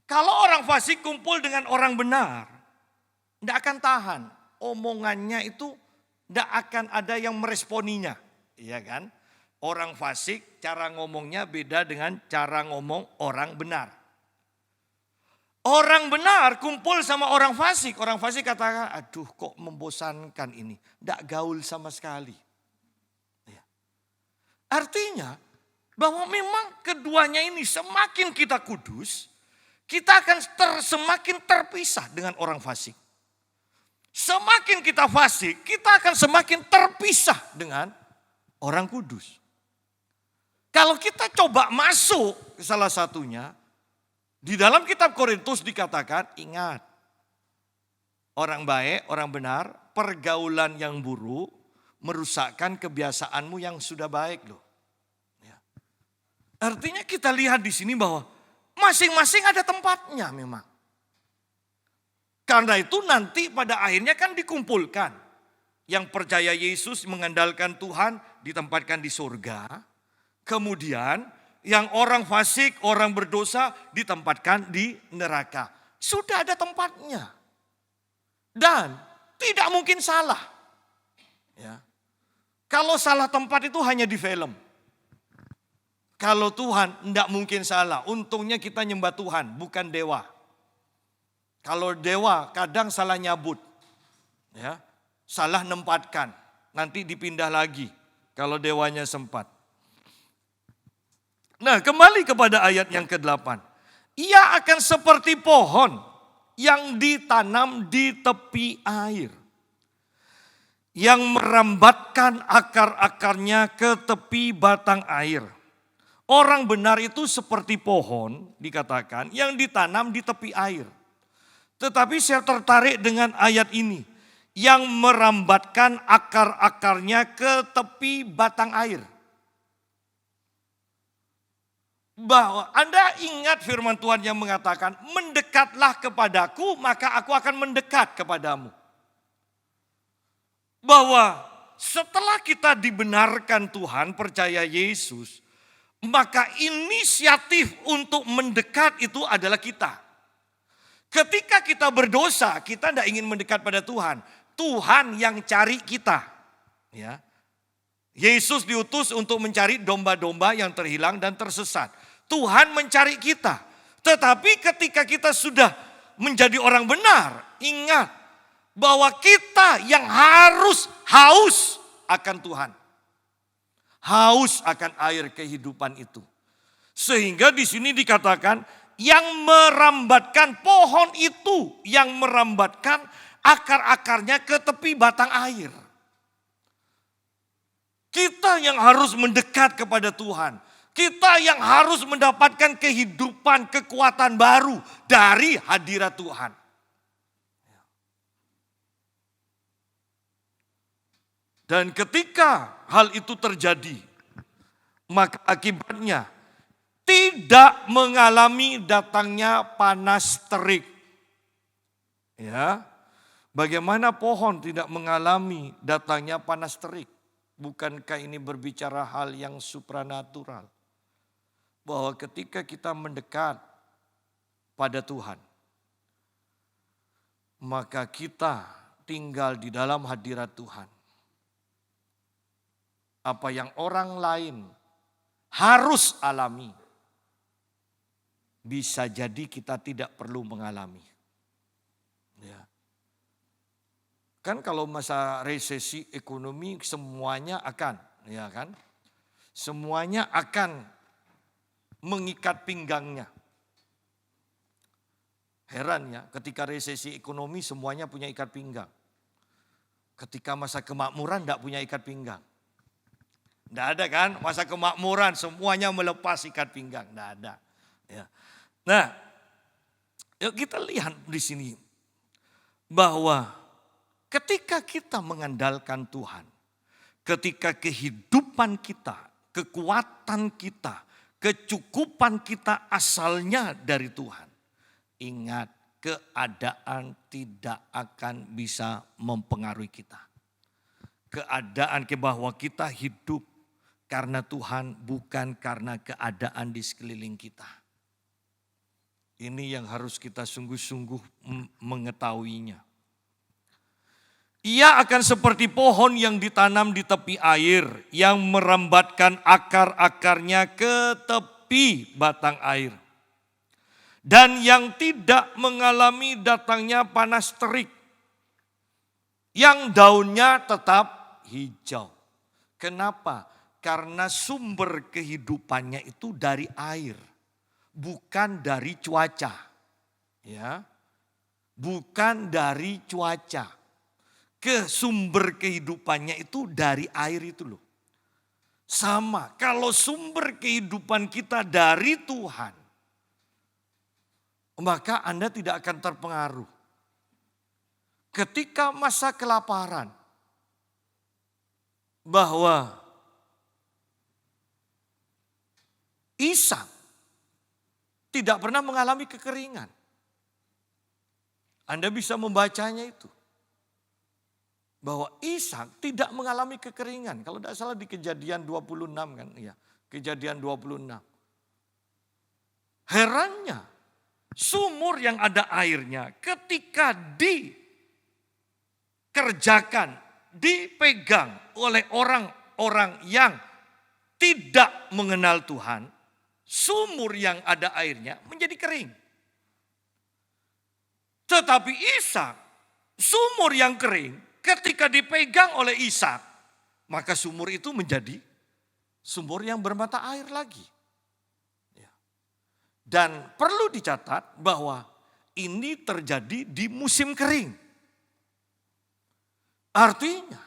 Kalau orang fasik kumpul dengan orang benar, tidak akan tahan. Omongannya itu tidak akan ada yang meresponinya. Iya kan? Orang fasik cara ngomongnya beda dengan cara ngomong orang benar. Orang benar kumpul sama orang fasik. Orang fasik katakan, aduh kok membosankan ini. Tidak gaul sama sekali. Ya. Artinya bahwa memang keduanya ini semakin kita kudus, kita akan semakin terpisah dengan orang fasik. Semakin kita fasik, kita akan semakin terpisah dengan orang kudus. Kalau kita coba masuk ke salah satunya, di dalam kitab Korintus dikatakan, ingat, orang baik, orang benar, pergaulan yang buruk merusakkan kebiasaanmu yang sudah baik loh. Ya. Artinya kita lihat di sini bahwa masing-masing ada tempatnya memang. Karena itu nanti pada akhirnya kan dikumpulkan. Yang percaya Yesus mengandalkan Tuhan ditempatkan di surga. Kemudian yang orang fasik, orang berdosa ditempatkan di neraka. Sudah ada tempatnya. Dan tidak mungkin salah. Ya. Kalau salah tempat itu hanya di film. Kalau Tuhan tidak mungkin salah. Untungnya kita nyembah Tuhan, bukan dewa. Kalau dewa kadang salah nyabut. Ya. Salah nempatkan. Nanti dipindah lagi kalau dewanya sempat. Nah, kembali kepada ayat yang ke-8. Ia akan seperti pohon yang ditanam di tepi air. Yang merambatkan akar-akarnya ke tepi batang air. Orang benar itu seperti pohon, dikatakan, yang ditanam di tepi air. Tetapi saya tertarik dengan ayat ini. Yang merambatkan akar-akarnya ke tepi batang air. Bahwa Anda ingat firman Tuhan yang mengatakan, mendekatlah kepadaku maka aku akan mendekat kepadamu. Bahwa setelah kita dibenarkan Tuhan, percaya Yesus, maka inisiatif untuk mendekat itu adalah kita. Ketika kita berdosa, kita tidak ingin mendekat pada Tuhan. Tuhan yang cari kita. Ya. Yesus diutus untuk mencari domba-domba yang terhilang dan tersesat. Tuhan mencari kita. Tetapi ketika kita sudah menjadi orang benar, ingat bahwa kita yang harus haus akan Tuhan. Haus akan air kehidupan itu. Sehingga di sini dikatakan yang merambatkan pohon itu, yang merambatkan akar-akarnya ke tepi batang air. Kita yang harus mendekat kepada Tuhan. Kita yang harus mendapatkan kehidupan, kekuatan baru dari hadirat Tuhan. Dan ketika hal itu terjadi, maka akibatnya tidak mengalami datangnya panas terik. Ya, bagaimana pohon tidak mengalami datangnya panas terik? Bukankah ini berbicara hal yang supranatural? Bahwa ketika kita mendekat pada Tuhan, maka kita tinggal di dalam hadirat Tuhan. Apa yang orang lain harus alami, bisa jadi kita tidak perlu mengalami. Ya. Kan kalau masa resesi ekonomi semuanya akan, ya kan? Semuanya akan mengikat pinggangnya. Heran ya, ketika resesi ekonomi semuanya punya ikat pinggang. Ketika masa kemakmuran tidak punya ikat pinggang. Tidak ada kan, masa kemakmuran semuanya melepas ikat pinggang, tidak ada. Ya. Nah, yuk kita lihat di sini bahwa ketika kita mengandalkan Tuhan, ketika kehidupan kita, kekuatan kita, kecukupan kita asalnya dari Tuhan. Ingat, keadaan tidak akan bisa mempengaruhi kita. Keadaan bahwa kita hidup karena Tuhan, bukan karena keadaan di sekeliling kita. Ini yang harus kita sungguh-sungguh mengetahuinya. Ia akan seperti pohon yang ditanam di tepi air, yang merambatkan akar-akarnya ke tepi batang air. Dan yang tidak mengalami datangnya panas terik, yang daunnya tetap hijau. Kenapa? Karena sumber kehidupannya itu dari air, bukan dari cuaca. Ya, bukan dari cuaca. Sumber kehidupannya itu dari air itu loh. Sama, kalau sumber kehidupan kita dari Tuhan, maka Anda tidak akan terpengaruh. Ketika masa kelaparan, bahwa Ishak tidak pernah mengalami kekeringan. Anda bisa membacanya itu. Bahwa Ishak tidak mengalami kekeringan. Kalau tidak salah di Kejadian 26 kan. Ya, Kejadian 26. Herannya, sumur yang ada airnya ketika dikerjakan, dipegang oleh orang-orang yang tidak mengenal Tuhan, sumur yang ada airnya menjadi kering. Tetapi Ishak, sumur yang kering, ketika dipegang oleh Ishak, maka sumur itu menjadi sumur yang bermata air lagi. Dan perlu dicatat bahwa ini terjadi di musim kering. Artinya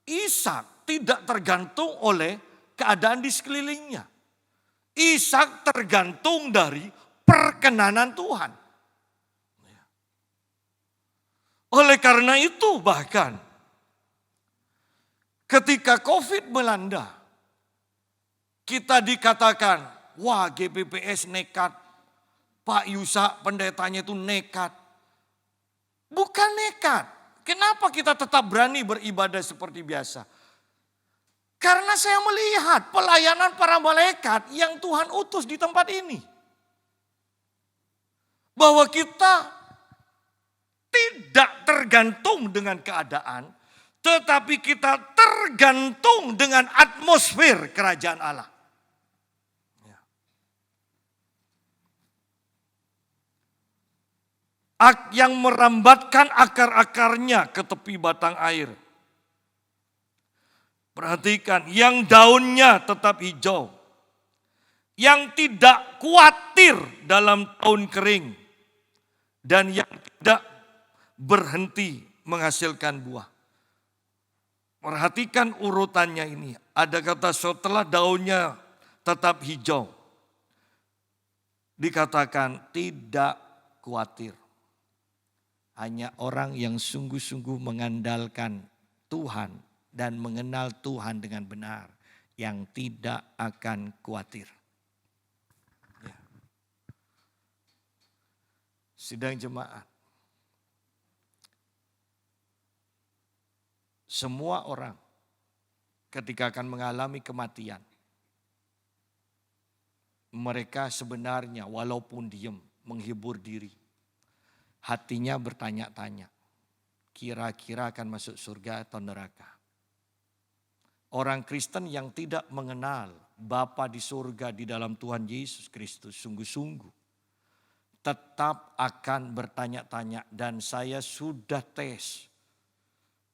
Ishak tidak tergantung oleh keadaan di sekelilingnya. Ishak tergantung dari perkenanan Tuhan. Oleh karena itu bahkan ketika COVID melanda, kita dikatakan, wah GPPS nekat, Pak Yusa pendetanya itu nekat. Bukan nekat. Kenapa kita tetap berani beribadah seperti biasa? Karena saya melihat pelayanan para malaikat yang Tuhan utus di tempat ini. Bahwa kita tidak tergantung dengan keadaan, Tetapi kita tergantung dengan atmosfer kerajaan Allah. Yang merambatkan akar-akarnya ke tepi batang air. Perhatikan, yang daunnya tetap hijau. Yang tidak khawatir dalam tahun kering. Dan yang tidak berhenti menghasilkan buah. Perhatikan urutannya ini. Ada kata setelah daunnya tetap hijau. Dikatakan tidak khawatir. Hanya orang yang sungguh-sungguh mengandalkan Tuhan dan mengenal Tuhan dengan benar yang tidak akan khawatir. Ya. Sidang jemaat. Semua orang ketika akan mengalami kematian, mereka sebenarnya walaupun diam menghibur diri. Hatinya bertanya-tanya, kira-kira akan masuk surga atau neraka. Orang Kristen yang tidak mengenal Bapa di surga di dalam Tuhan Yesus Kristus sungguh-sungguh tetap akan bertanya-tanya, dan saya sudah tes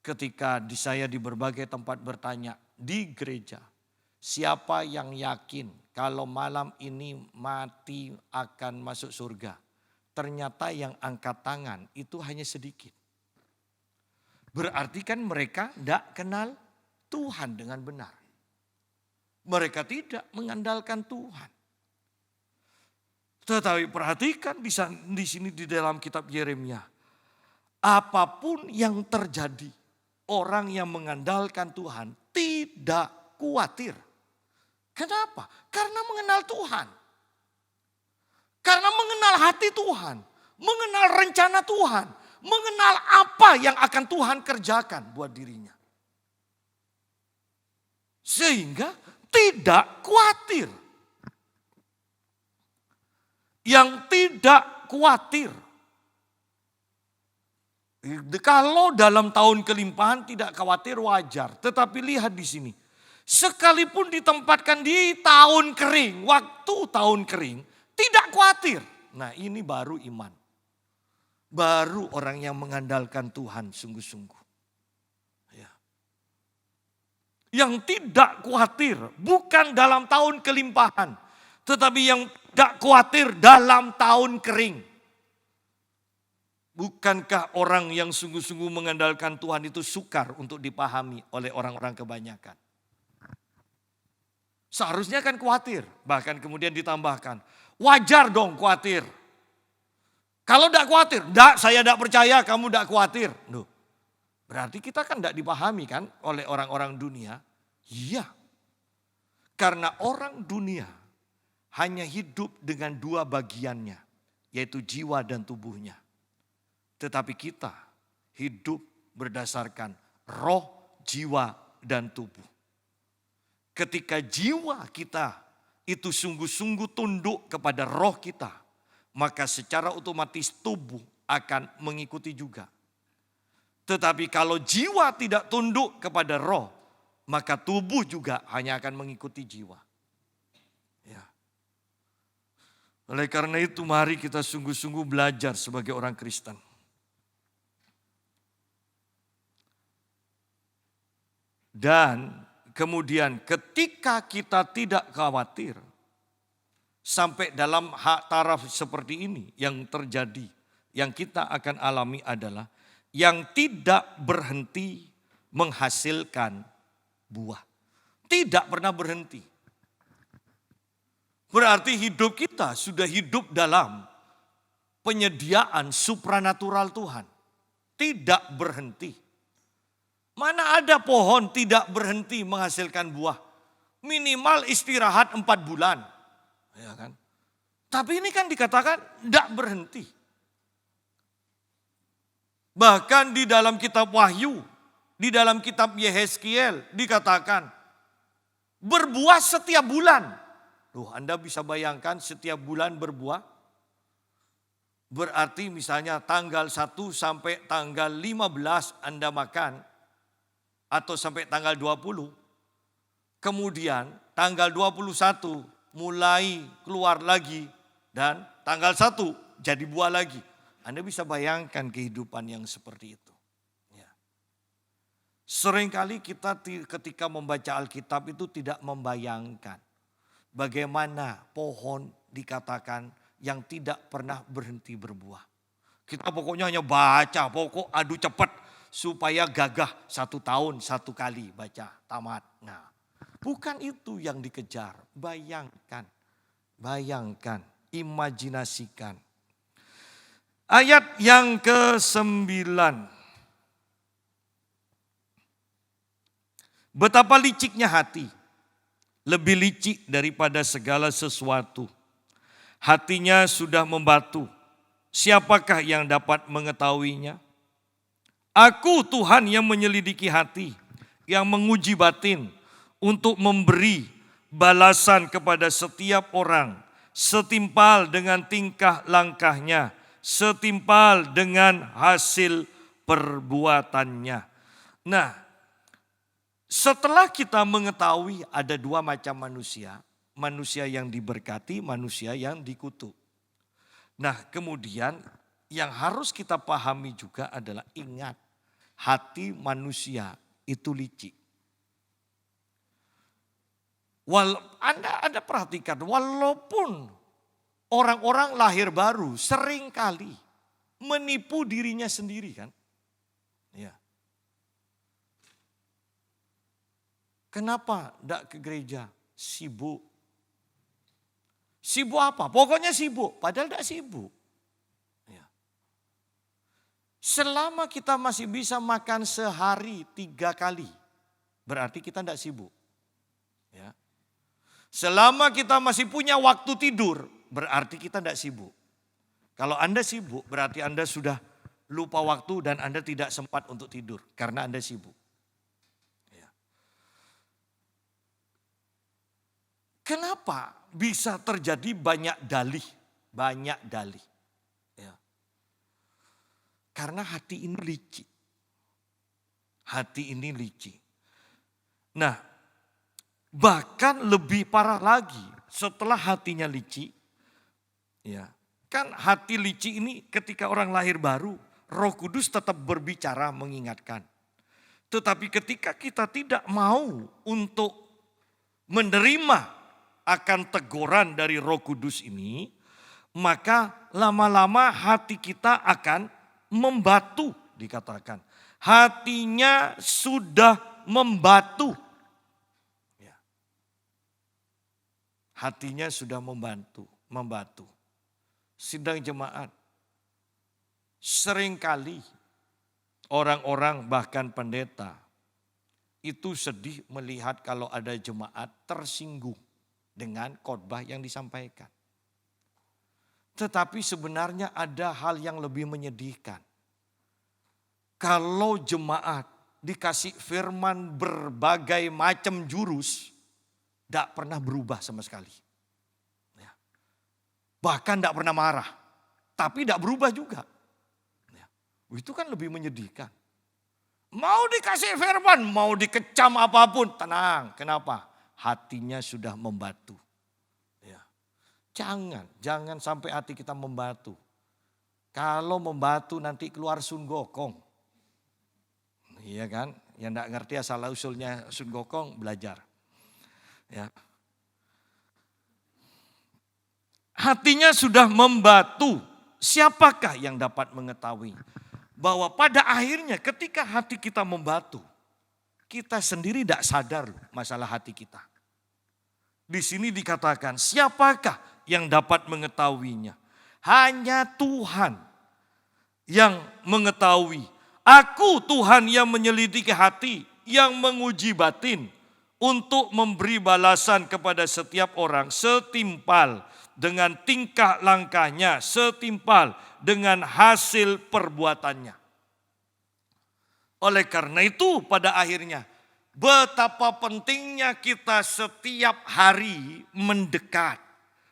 ketika saya di berbagai tempat bertanya di gereja, siapa yang yakin kalau malam ini mati akan masuk surga? Ternyata yang angkat tangan itu hanya sedikit. Berarti kan mereka tidak kenal Tuhan dengan benar. Mereka tidak mengandalkan Tuhan. Tetapi perhatikan di sini di dalam kitab Yeremia. Apapun yang terjadi, orang yang mengandalkan Tuhan tidak khawatir. Kenapa? Karena mengenal Tuhan. Karena mengenal hati Tuhan, mengenal rencana Tuhan, mengenal apa yang akan Tuhan kerjakan buat dirinya. Sehingga tidak khawatir. Yang tidak khawatir. Kalau dalam tahun kelimpahan tidak khawatir wajar. Tetapi lihat di sini. Sekalipun ditempatkan di tahun kering, waktu tahun kering, tidak khawatir. Nah, ini baru iman. Baru orang yang mengandalkan Tuhan sungguh-sungguh. Ya. Yang tidak khawatir bukan dalam tahun kelimpahan, tetapi yang tidak khawatir dalam tahun kering. Bukankah orang yang sungguh-sungguh mengandalkan Tuhan itu sukar untuk dipahami oleh orang-orang kebanyakan? Seharusnya kan khawatir, bahkan kemudian ditambahkan, wajar dong khawatir. Kalau tidak khawatir, saya tidak percaya kamu tidak khawatir. Loh, berarti kita kan tidak dipahami kan oleh orang-orang dunia. Iya, karena orang dunia hanya hidup dengan dua bagiannya, yaitu jiwa dan tubuhnya. Tetapi kita hidup berdasarkan roh, jiwa, dan tubuh. Ketika jiwa kita itu sungguh-sungguh tunduk kepada roh kita, maka secara otomatis tubuh akan mengikuti juga. Tetapi kalau jiwa tidak tunduk kepada roh, maka tubuh juga hanya akan mengikuti jiwa. Ya. Oleh karena itu mari kita sungguh-sungguh belajar sebagai orang Kristen. Dan kemudian ketika kita tidak khawatir, sampai dalam hak taraf seperti ini yang terjadi, yang kita akan alami adalah yang tidak berhenti menghasilkan buah. Tidak pernah berhenti. Berarti hidup kita sudah hidup dalam penyediaan supranatural Tuhan. Tidak berhenti. Mana ada pohon tidak berhenti menghasilkan buah. Minimal istirahat 4 bulan. Ya kan? Tapi ini kan dikatakan tidak berhenti. Bahkan di dalam kitab Wahyu, di dalam kitab Yehezkiel dikatakan berbuah setiap bulan. Loh, Anda bisa bayangkan setiap bulan berbuah? Berarti misalnya tanggal 1 sampai tanggal 15 Anda makan. atau sampai tanggal 20. Kemudian tanggal 21 mulai keluar lagi dan tanggal 1 jadi buah lagi. Anda bisa bayangkan kehidupan yang seperti itu. Ya. Seringkali kita ketika membaca Alkitab itu tidak membayangkan bagaimana pohon dikatakan yang tidak pernah berhenti berbuah. Kita pokoknya hanya baca, pokok adu cepat supaya gagah 1 tahun 1 kali baca tamat. Nah, bukan itu yang dikejar. Bayangkan, imajinasikan. Ayat yang ke-9. Betapa liciknya hati, lebih licik daripada segala sesuatu. Hatinya sudah membatu. Siapakah yang dapat mengetahuinya? Aku Tuhan yang menyelidiki hati, yang menguji batin untuk memberi balasan kepada setiap orang setimpal dengan tingkah langkahnya, setimpal dengan hasil perbuatannya. Nah, setelah kita mengetahui ada 2 macam manusia, manusia yang diberkati, manusia yang dikutuk. Nah, kemudian yang harus kita pahami juga adalah ingat, hati manusia itu licik. Anda perhatikan, walaupun orang-orang lahir baru seringkali menipu dirinya sendiri kan. Ya. Kenapa tidak ke gereja? Sibuk. Sibuk apa? Pokoknya sibuk, padahal tidak sibuk. Ya. Selama kita masih bisa makan sehari 3 kali, berarti kita tidak sibuk. Ya. Selama kita masih punya waktu tidur, berarti kita tidak sibuk. Kalau Anda sibuk, berarti Anda sudah lupa waktu dan Anda tidak sempat untuk tidur karena Anda sibuk. Kenapa bisa terjadi banyak dalih? Ya. Karena hati ini licik. Hati ini licik. Nah, bahkan lebih parah lagi setelah hatinya licik. Ya, kan hati licik ini ketika orang lahir baru, Roh Kudus tetap berbicara mengingatkan. Tetapi ketika kita tidak mau untuk menerima akan teguran dari Roh Kudus ini, maka lama-lama hati kita akan membatu, dikatakan. Hatinya sudah membatu. Ya. Hatinya sudah membatu. Sidang jemaat, seringkali orang-orang bahkan pendeta itu sedih melihat kalau ada jemaat tersinggung dengan khotbah yang disampaikan. Tetapi sebenarnya ada hal yang lebih menyedihkan. Kalau jemaat dikasih firman berbagai macam jurus, tidak pernah berubah sama sekali. Ya. Bahkan tidak pernah marah, tapi tidak berubah juga. Ya. Itu kan lebih menyedihkan. Mau dikasih firman, mau dikecam apapun, tenang. Kenapa? Hatinya sudah membatu. Ya. Jangan sampai hati kita membatu. Kalau membatu nanti keluar Sun Gokong. Iya kan? Yang tidak ngerti asal usulnya Sun Gokong belajar. Ya. Hatinya sudah membatu. Siapakah yang dapat mengetahui bahwa pada akhirnya ketika hati kita membatu, kita sendiri tidak sadar masalah hati kita. Di sini dikatakan, siapakah yang dapat mengetahuinya? Hanya Tuhan yang mengetahui. Aku Tuhan yang menyelidiki hati, yang menguji batin, untuk memberi balasan kepada setiap orang setimpal dengan tingkah langkahnya, setimpal dengan hasil perbuatannya. Oleh karena itu pada akhirnya, betapa pentingnya kita setiap hari mendekat,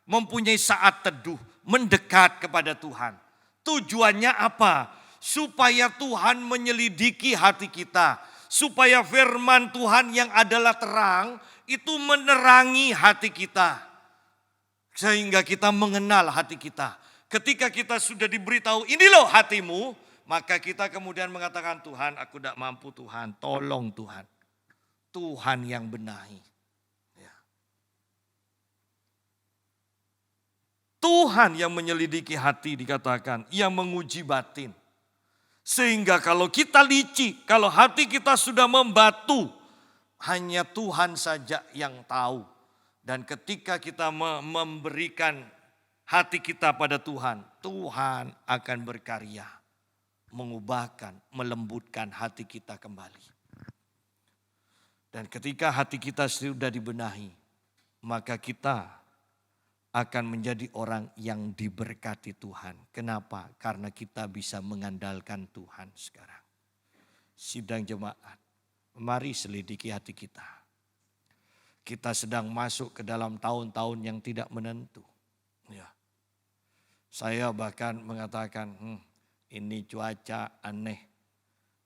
mempunyai saat teduh, mendekat kepada Tuhan. Tujuannya apa? Supaya Tuhan menyelidiki hati kita, supaya firman Tuhan yang adalah terang itu menerangi hati kita. Sehingga kita mengenal hati kita. Ketika kita sudah diberitahu ini loh hatimu, maka kita kemudian mengatakan, Tuhan aku tidak mampu Tuhan, tolong Tuhan. Tuhan yang benahi. Ya. Tuhan yang menyelidiki hati dikatakan, yang menguji batin. Sehingga kalau kita licik, kalau hati kita sudah membatu, hanya Tuhan saja yang tahu. Dan ketika kita memberikan hati kita pada Tuhan, Tuhan akan berkarya. Mengubahkan, melembutkan hati kita kembali. Dan ketika hati kita sudah dibenahi, maka kita akan menjadi orang yang diberkati Tuhan. Kenapa? Karena kita bisa mengandalkan Tuhan sekarang. Sidang jemaat, mari selidiki hati kita. Kita sedang masuk ke dalam tahun-tahun yang tidak menentu. Ya. Saya bahkan mengatakan, ini cuaca aneh.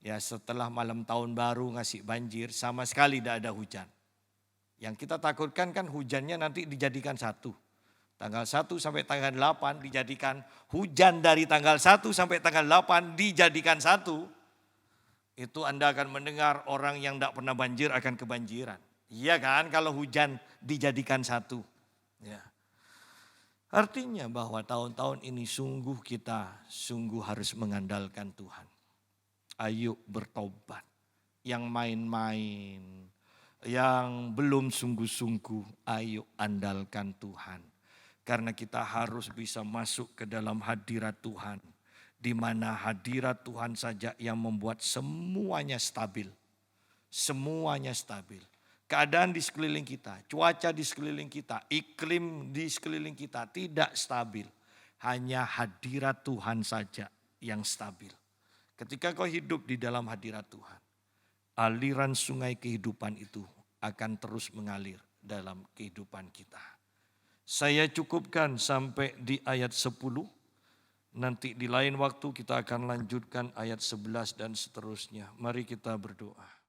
Ya, setelah malam tahun baru ngasih banjir, sama sekali tidak ada hujan. Yang kita takutkan kan hujannya nanti dijadikan satu. Tanggal 1 sampai tanggal 8 dijadikan hujan, dari tanggal 1 sampai tanggal 8 dijadikan satu. Itu Anda akan mendengar orang yang tidak pernah banjir akan kebanjiran. Iya kan, kalau hujan dijadikan satu. Ya. Artinya bahwa tahun-tahun ini kita sungguh harus mengandalkan Tuhan. Ayo bertobat. Yang main-main, yang belum sungguh-sungguh, ayo andalkan Tuhan. Karena kita harus bisa masuk ke dalam hadirat Tuhan. Di mana hadirat Tuhan saja yang membuat semuanya stabil. Semuanya stabil. Keadaan di sekeliling kita, cuaca di sekeliling kita, iklim di sekeliling kita tidak stabil. Hanya hadirat Tuhan saja yang stabil. Ketika kau hidup di dalam hadirat Tuhan, aliran sungai kehidupan itu akan terus mengalir dalam kehidupan kita. Saya cukupkan sampai di ayat 10. Nanti di lain waktu kita akan lanjutkan ayat 11 dan seterusnya. Mari kita berdoa.